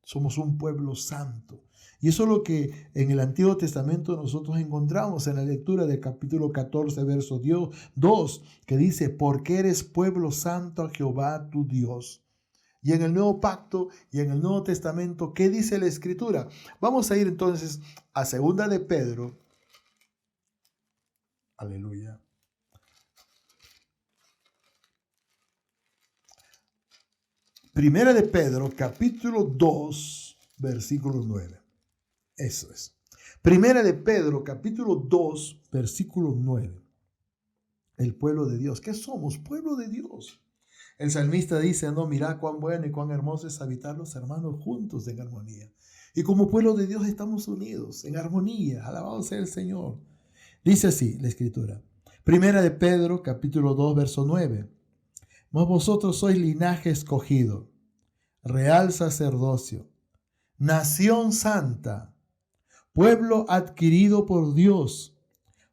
Somos un pueblo santo. Y eso es lo que en el Antiguo Testamento nosotros encontramos en la lectura del capítulo 14, verso 2, que dice: porque eres pueblo santo a Jehová tu Dios. Y en el Nuevo Pacto y en el Nuevo Testamento, ¿qué dice la Escritura? Vamos a ir entonces a Segunda de Pedro. Aleluya. Primera de Pedro, capítulo 2, versículo 9. Eso es. Primera de Pedro, capítulo 2, versículo 9. El pueblo de Dios. ¿Qué somos? Pueblo de Dios. El salmista dice: no, mirad cuán bueno y cuán hermoso es habitar los hermanos juntos en armonía. Y como pueblo de Dios estamos unidos en armonía. Alabado sea el Señor. Dice así la Escritura. Primera de Pedro, capítulo 2, verso 9. Mas vosotros sois linaje escogido, real sacerdocio, nación santa, pueblo adquirido por Dios,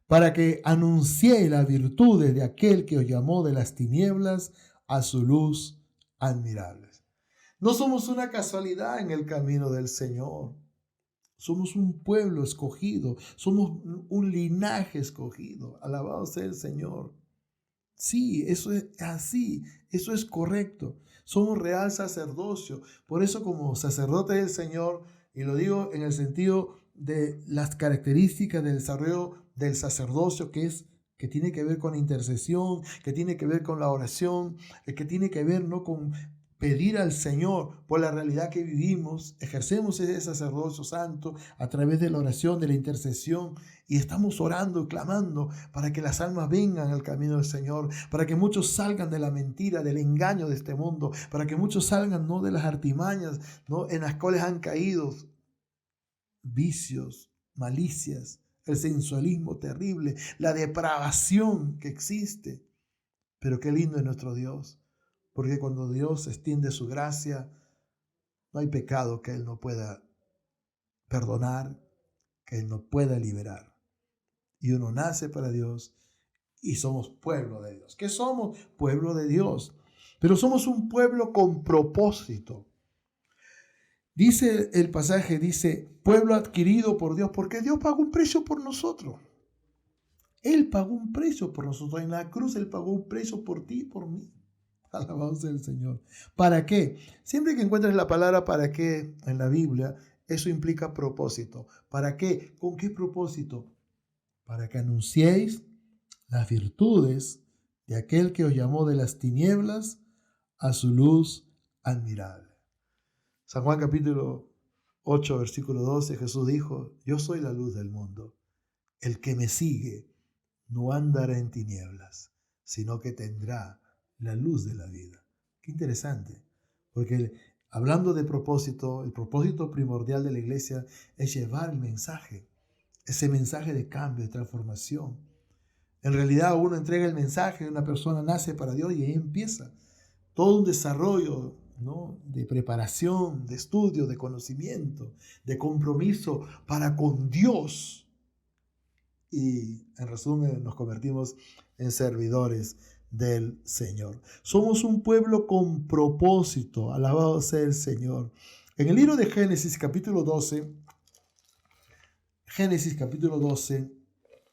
para que anunciéis las virtudes de aquel que os llamó de las tinieblas a su luz admirable. No somos una casualidad en el camino del Señor. Somos un pueblo escogido, somos un linaje escogido. Alabado sea el Señor. Sí, eso es así, eso es correcto. Somos real sacerdocio. Por eso, como sacerdote del Señor, y lo digo en el sentido de las características del desarrollo del sacerdocio, que tiene que ver con la intercesión, que tiene que ver con la oración, que tiene que ver, ¿no?, con pedir al Señor por la realidad que vivimos. Ejercemos ese sacerdocio santo a través de la oración, de la intercesión, y estamos orando y clamando para que las almas vengan al camino del Señor, para que muchos salgan de la mentira, del engaño de este mundo, para que muchos salgan, no de las artimañas, no, en las cuales han caído vicios, malicias, el sensualismo terrible, la depravación que existe. Pero qué lindo es nuestro Dios, porque cuando Dios extiende su gracia, no hay pecado que Él no pueda perdonar, que Él no pueda liberar. Y uno nace para Dios y somos pueblo de Dios. ¿Qué somos? Pueblo de Dios. pero somos un pueblo con propósito. Dice el pasaje, dice, pueblo adquirido por Dios, porque Dios pagó un precio por nosotros. Él pagó un precio por nosotros. En la cruz Él pagó un precio por ti y por mí. Alabado sea el Señor. ¿Para qué? Siempre que encuentres la palabra para qué en la Biblia, eso implica propósito. ¿Para qué? ¿Con qué propósito? Para que anunciéis las virtudes de aquel que os llamó de las tinieblas a su luz admirable. San Juan capítulo 8, versículo 12, Jesús dijo, yo soy la luz del mundo. El que me sigue no andará en tinieblas, sino que tendrá la luz de la vida. Qué interesante, porque hablando de propósito, el propósito primordial de la iglesia es llevar el mensaje, ese mensaje de cambio, de transformación. En realidad uno entrega el mensaje, una persona nace para Dios y ahí empieza todo un desarrollo, ¿no?, de preparación, de estudio, de conocimiento, de compromiso para con Dios. Y en resumen nos convertimos en servidores del Señor. Somos un pueblo con propósito, alabado sea el Señor. En el libro de Génesis capítulo 12,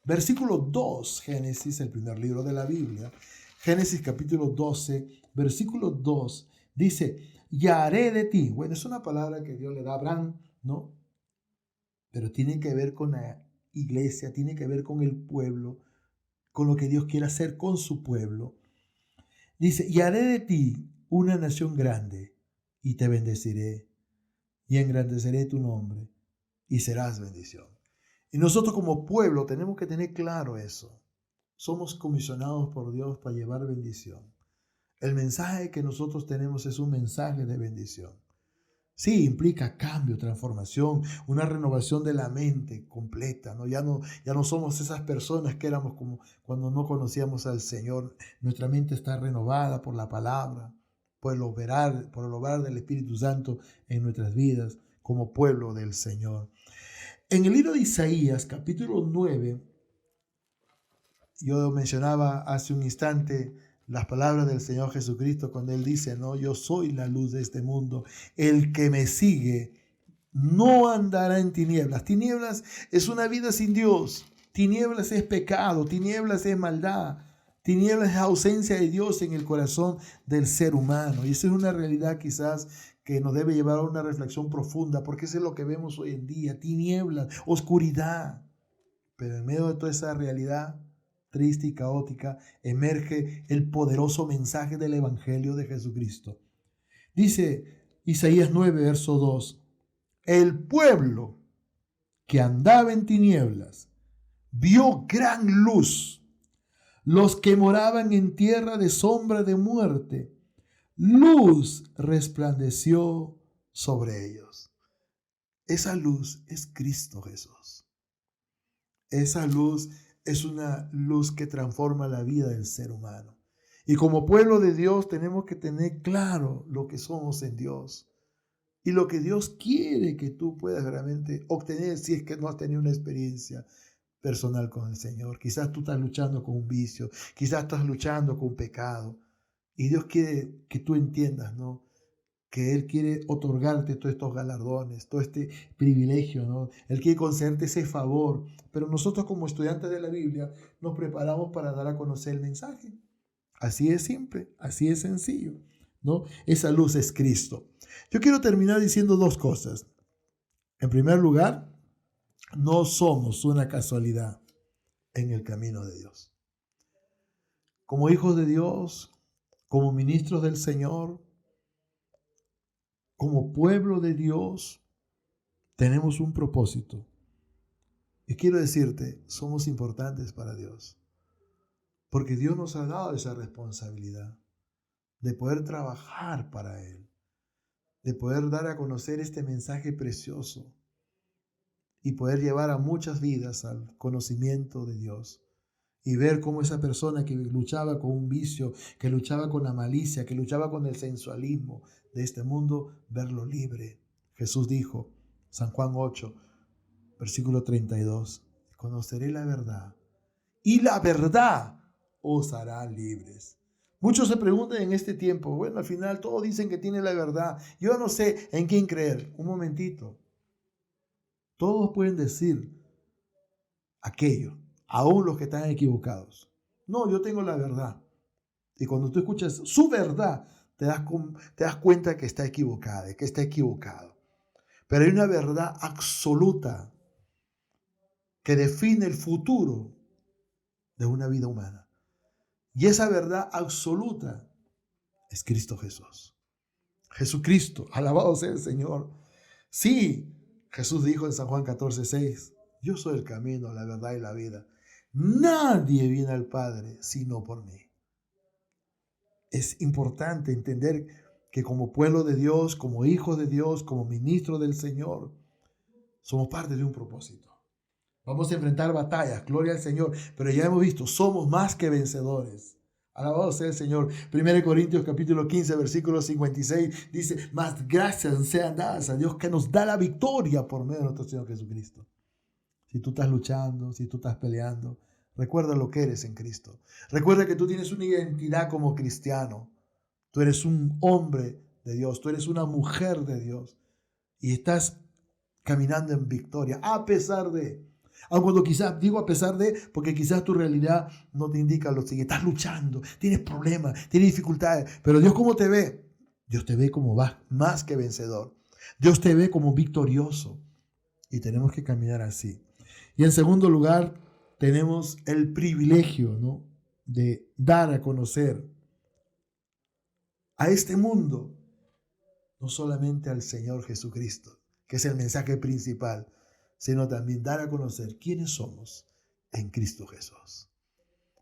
versículo 2, Génesis, el primer libro de la Biblia, Génesis capítulo 12, versículo 2, dice, y haré de ti. Bueno, es una palabra que Dios le da a Abraham, ¿no? Pero tiene que ver con la iglesia, tiene que ver con el pueblo, con lo que Dios quiere hacer con su pueblo. Dice, y haré de ti una nación grande, y te bendeciré, y engrandeceré tu nombre, y serás bendición. Y nosotros como pueblo tenemos que tener claro eso. Somos comisionados por Dios para llevar bendición. El mensaje que nosotros tenemos es un mensaje de bendición. Sí, implica cambio, transformación, una renovación de la mente completa, ¿no? Ya no somos esas personas que éramos como cuando no conocíamos al Señor. Nuestra mente está renovada por la palabra, por el obrar del Espíritu Santo en nuestras vidas como pueblo del Señor. En el libro de Isaías, capítulo 9, yo mencionaba hace un instante las palabras del Señor Jesucristo cuando Él dice, no, yo soy la luz de este mundo. El que me sigue no andará en tinieblas. Tinieblas es una vida sin Dios. Tinieblas es pecado. Tinieblas es maldad. Tinieblas es ausencia de Dios en el corazón del ser humano. Y esa es una realidad quizás que nos debe llevar a una reflexión profunda, porque eso es lo que vemos hoy en día. Tinieblas, oscuridad. Pero en medio de toda esa realidad triste y caótica, emerge el poderoso mensaje del Evangelio de Jesucristo. Dice Isaías 9, verso 2, el pueblo que andaba en tinieblas vio gran luz. Los que moraban en tierra de sombra de muerte, luz resplandeció sobre ellos. Esa luz es Cristo Jesús. Esa luz es una luz que transforma la vida del ser humano. Y como pueblo de Dios tenemos que tener claro lo que somos en Dios y lo que Dios quiere que tú puedas realmente obtener si es que no has tenido una experiencia personal con el Señor. Quizás tú estás luchando con un vicio, quizás estás luchando con un pecado y Dios quiere que tú entiendas, ¿no?, que Él quiere otorgarte todos estos galardones, todo este privilegio, ¿no? Él quiere concederte ese favor. Pero nosotros como estudiantes de la Biblia nos preparamos para dar a conocer el mensaje. Así es simple, así es sencillo, ¿no? Esa luz es Cristo. Yo quiero terminar diciendo dos cosas. En primer lugar, no somos una casualidad en el camino de Dios. Como hijos de Dios, como ministros del Señor, como pueblo de Dios, tenemos un propósito. Y quiero decirte, somos importantes para Dios. Porque Dios nos ha dado esa responsabilidad de poder trabajar para Él, de poder dar a conocer este mensaje precioso y poder llevar a muchas vidas al conocimiento de Dios. Y ver cómo esa persona que luchaba con un vicio, que luchaba con la malicia, que luchaba con el sensualismo de este mundo, verlo libre. Jesús dijo, San Juan 8, versículo 32, conoceré la verdad y la verdad os hará libres. Muchos se preguntan en este tiempo, bueno, al final todos dicen que tienen la verdad. Yo no sé en quién creer. Un momentito. Todos pueden decir aquello, aún los que están equivocados. No, yo tengo la verdad. Y cuando tú escuchas su verdad, te das cuenta que está equivocada, que está equivocado. Pero hay una verdad absoluta que define el futuro de una vida humana. Y esa verdad absoluta es Cristo Jesús. Jesucristo, alabado sea el Señor. Sí, Jesús dijo en San Juan 14:6, yo soy el camino, la verdad y la vida. Nadie viene al Padre sino por mí. Es importante entender que como pueblo de Dios, como hijos de Dios, como ministros del Señor, somos parte de un propósito. Vamos a enfrentar batallas, gloria al Señor, pero ya hemos visto, somos más que vencedores. Alabado sea el Señor. 1 Corintios capítulo 15, versículo 56 dice, más gracias sean dadas a Dios que nos da la victoria por medio de nuestro Señor Jesucristo. Si tú estás luchando, si tú estás peleando, recuerda lo que eres en Cristo. Recuerda que tú tienes una identidad como cristiano. Tú eres un hombre de Dios, tú eres una mujer de Dios y estás caminando en victoria a pesar de... Aun cuando quizás, digo a pesar de, porque quizás tu realidad no te indica lo siguiente. Estás luchando, tienes problemas, tienes dificultades. Pero Dios, ¿cómo te ve? Dios te ve como más que vencedor. Dios te ve como victorioso. Y tenemos que caminar así. Y en segundo lugar, tenemos el privilegio, ¿no?, de dar a conocer a este mundo, no solamente al Señor Jesucristo, que es el mensaje principal, sino también dar a conocer quiénes somos en Cristo Jesús.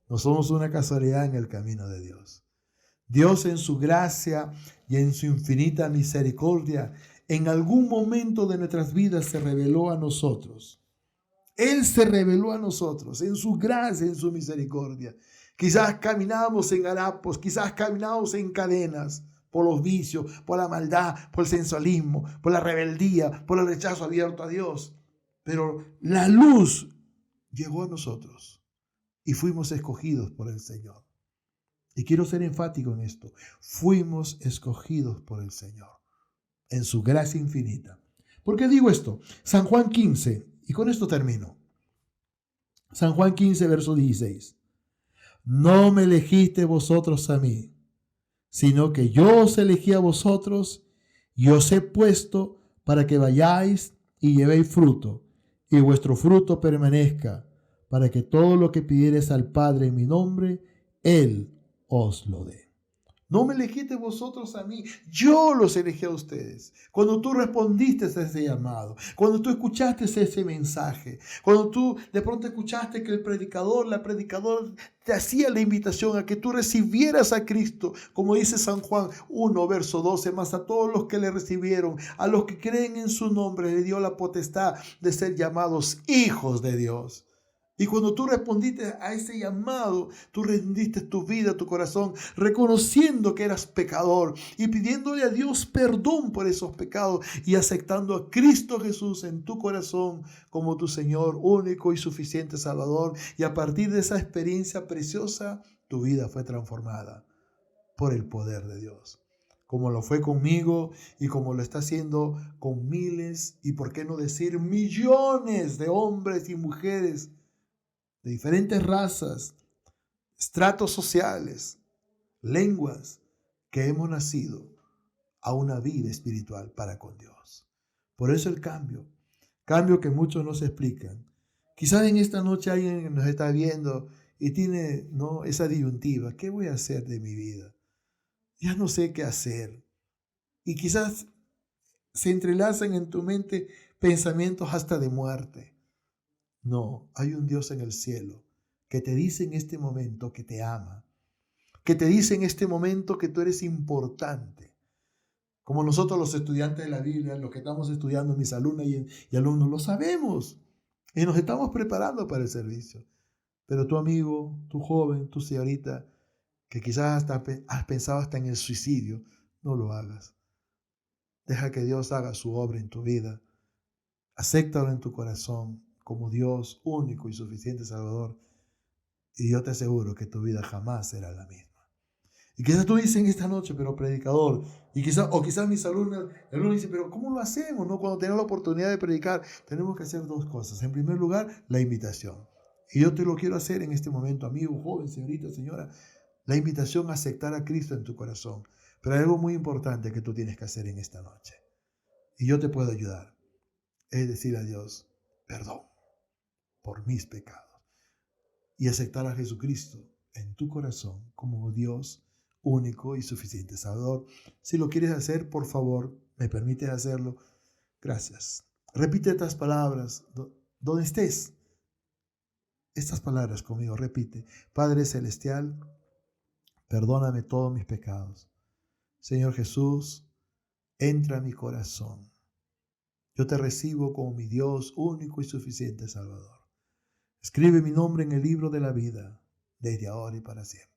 No somos una casualidad en el camino de Dios. Dios en su gracia y en su infinita misericordia, en algún momento de nuestras vidas se reveló a nosotros. Él se reveló a nosotros en su gracia, en su misericordia. Quizás caminábamos en harapos, quizás caminábamos en cadenas, por los vicios, por la maldad, por el sensualismo, por la rebeldía, por el rechazo abierto a Dios. Pero la luz llegó a nosotros y fuimos escogidos por el Señor. Y quiero ser enfático en esto. Fuimos escogidos por el Señor en su gracia infinita. ¿Por qué digo esto? San Juan 15, y con esto termino. San Juan 15, verso 16. No me elegiste vosotros a mí, sino que yo os elegí a vosotros y os he puesto para que vayáis y llevéis fruto, y vuestro fruto permanezca, para que todo lo que pidiereis al Padre en mi nombre, Él os lo dé. No me elegiste vosotros a mí, yo los elegí a ustedes. Cuando tú respondiste a ese llamado, cuando tú escuchaste ese mensaje, cuando tú de pronto escuchaste que la predicadora te hacía la invitación a que tú recibieras a Cristo, como dice San Juan 1, verso 12, más a todos los que le recibieron, a los que creen en su nombre, le dio la potestad de ser llamados hijos de Dios. Y cuando tú respondiste a ese llamado, tú rendiste tu vida, tu corazón, reconociendo que eras pecador y pidiéndole a Dios perdón por esos pecados y aceptando a Cristo Jesús en tu corazón como tu Señor único y suficiente Salvador. Y a partir de esa experiencia preciosa, tu vida fue transformada por el poder de Dios. Como lo fue conmigo y como lo está haciendo con miles y por qué no decir millones de hombres y mujeres de diferentes razas, estratos sociales, lenguas, que hemos nacido a una vida espiritual para con Dios. Por eso el cambio que muchos no se explican. Quizás en esta noche alguien nos está viendo y tiene, ¿no?, esa disyuntiva. ¿Qué voy a hacer de mi vida? Ya no sé qué hacer. Y quizás se entrelazan en tu mente pensamientos hasta de muerte. No, hay un Dios en el cielo que te dice en este momento que te ama, que te dice en este momento que tú eres importante. Como nosotros los estudiantes de la Biblia, los que estamos estudiando, mis alumnas y alumnos, lo sabemos y nos estamos preparando para el servicio. Pero tu amigo, tu joven, tu señorita, que quizás hasta has pensado hasta en el suicidio, no lo hagas. Deja que Dios haga su obra en tu vida. Acéptalo en tu corazón como Dios único y suficiente Salvador. Y yo te aseguro que tu vida jamás será la misma. Y quizás tú dices en esta noche, pero predicador, o quizás mis alumnos, el uno dice, pero ¿cómo lo hacemos? ¿No? Cuando tenemos la oportunidad de predicar, tenemos que hacer dos cosas. En primer lugar, la invitación. Y yo te lo quiero hacer en este momento, amigo, joven, señorita, señora, la invitación a aceptar a Cristo en tu corazón. Pero hay algo muy importante que tú tienes que hacer en esta noche. Y yo te puedo ayudar. Es decir a Dios, perdón por mis pecados. Y aceptar a Jesucristo en tu corazón como Dios único y suficiente Salvador. Si lo quieres hacer, por favor, me permites hacerlo. Gracias. Repite estas palabras donde estés. Estas palabras conmigo, repite. Padre Celestial, perdóname todos mis pecados. Señor Jesús, entra a mi corazón. Yo te recibo como mi Dios único y suficiente Salvador. Escribe mi nombre en el libro de la vida, desde ahora y para siempre.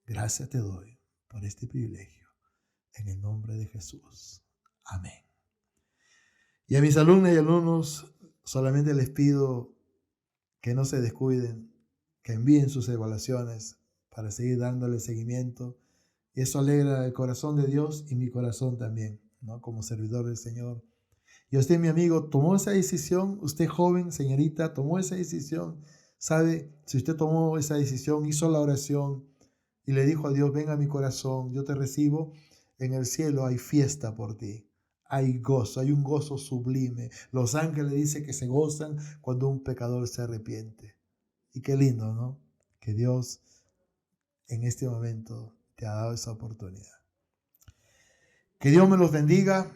Gracias te doy por este privilegio, en el nombre de Jesús. Amén. Y a mis alumnas y alumnos, solamente les pido que no se descuiden, que envíen sus evaluaciones para seguir dándole seguimiento. Y eso alegra el corazón de Dios y mi corazón también, ¿no? Como servidor del Señor. Y usted, mi amigo, tomó esa decisión, usted joven, señorita, tomó esa decisión. ¿Sabe? Si usted tomó esa decisión, hizo la oración y le dijo a Dios, ven a mi corazón, yo te recibo, en el cielo hay fiesta por ti. Hay gozo, hay un gozo sublime. Los ángeles dicen que se gozan cuando un pecador se arrepiente. Y qué lindo, ¿no? Que Dios en este momento te ha dado esa oportunidad. Que Dios me los bendiga.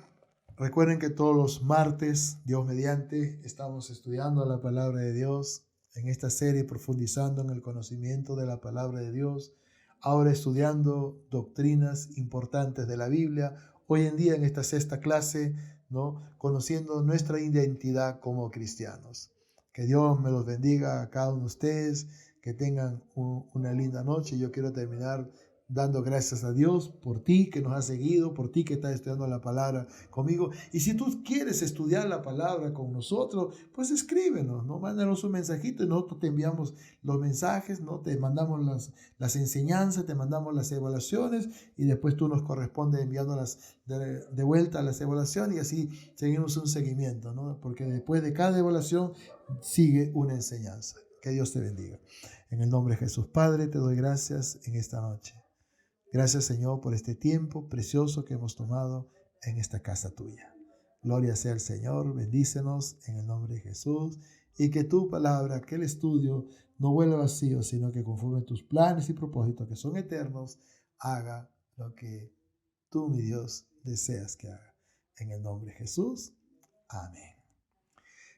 Recuerden que todos los martes, Dios mediante, estamos estudiando la palabra de Dios en esta serie, profundizando en el conocimiento de la palabra de Dios. Ahora estudiando doctrinas importantes de la Biblia. Hoy en día en esta sexta clase, ¿no? Conociendo nuestra identidad como cristianos. Que Dios me los bendiga a cada uno de ustedes. Que tengan una linda noche. Yo quiero terminar dando gracias a Dios por ti que nos has seguido, por ti que estás estudiando la palabra conmigo. Y si tú quieres estudiar la palabra con nosotros, pues escríbenos, ¿no? Mándanos un mensajito y nosotros te enviamos los mensajes, ¿no? Te mandamos las enseñanzas, te mandamos las evaluaciones y después tú nos corresponde enviándolas de vuelta a las evaluaciones y así seguimos un seguimiento, ¿no? Porque después de cada evaluación sigue una enseñanza. Que Dios te bendiga. En el nombre de Jesús, Padre, te doy gracias en esta noche. Gracias, Señor, por este tiempo precioso que hemos tomado en esta casa tuya. Gloria sea al Señor, bendícenos en el nombre de Jesús y que tu palabra, que el estudio no vuelva vacío, sino que conforme tus planes y propósitos que son eternos, haga lo que tú, mi Dios, deseas que haga. En el nombre de Jesús, amén.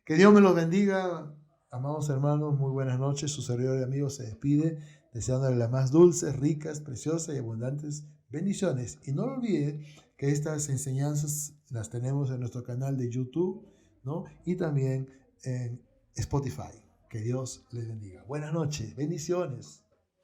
Que Dios me los bendiga, amados hermanos, muy buenas noches. Su servidor y amigo se despide, deseándole las más dulces, ricas, preciosas y abundantes bendiciones. Y no olvide que estas enseñanzas las tenemos en nuestro canal de YouTube, ¿no? Y también en Spotify. Que Dios les bendiga. Buenas noches, bendiciones.